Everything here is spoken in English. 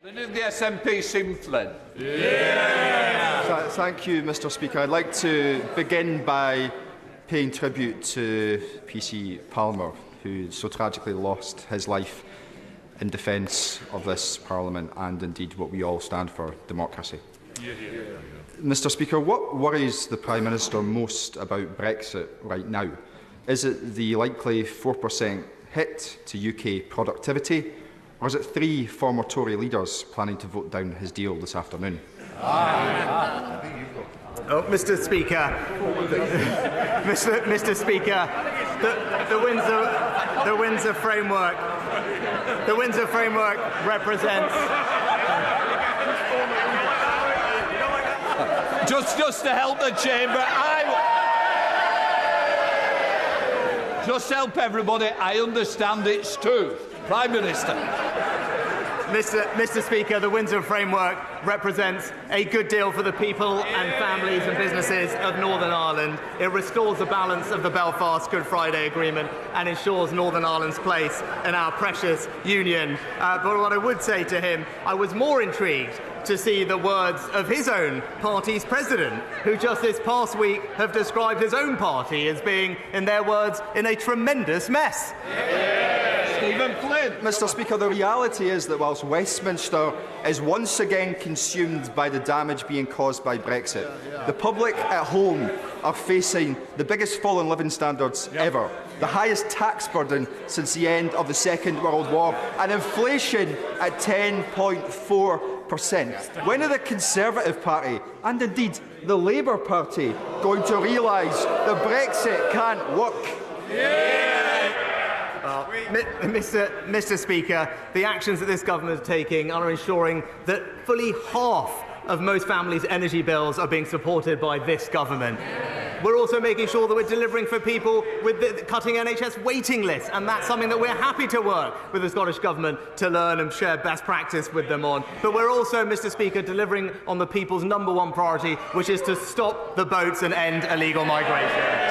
The SNP Stephen Flynn. Thank you, Mr Speaker. I'd like to begin by paying tribute to PC Palmer, who so tragically lost his life in defence of this Parliament and indeed what we all stand for, democracy. Mr Speaker, what worries the Prime Minister most about Brexit right now? Is it the likely 4% hit to UK productivity, or is it 3 former Tory leaders planning to vote down his deal this afternoon? Mr Speaker, Mr Speaker, the Windsor framework represents. Just to help the chamber, just help everybody. I understand it's true, Prime Minister. Mr Speaker, the Windsor framework represents a good deal for the people and families and businesses of Northern Ireland. It restores the balance of the Belfast Good Friday Agreement and ensures Northern Ireland's place in our precious union. But what I would say to him, I was more intrigued to see the words of his own party's president, who just this past week have described his own party as being, in their words, in a tremendous mess. Stephen Flynn. Mr Speaker, the reality is that whilst Westminster is once again consumed by the damage being caused by Brexit, the public at home are facing the biggest fall in living standards ever, the highest tax burden since the end of the Second World War, and inflation at 10.4%. When are the Conservative Party, and indeed the Labour Party, going to realise that Brexit can't work? Mr Speaker, the actions that this government is taking are ensuring that fully half of most families' energy bills are being supported by this government. We're also making sure that we're delivering for people with the cutting NHS waiting lists, and that's something that we're happy to work with the Scottish Government to learn and share best practice with them on. But we're also, Mr Speaker, delivering on the people's #1 priority, which is to stop the boats and end illegal migration.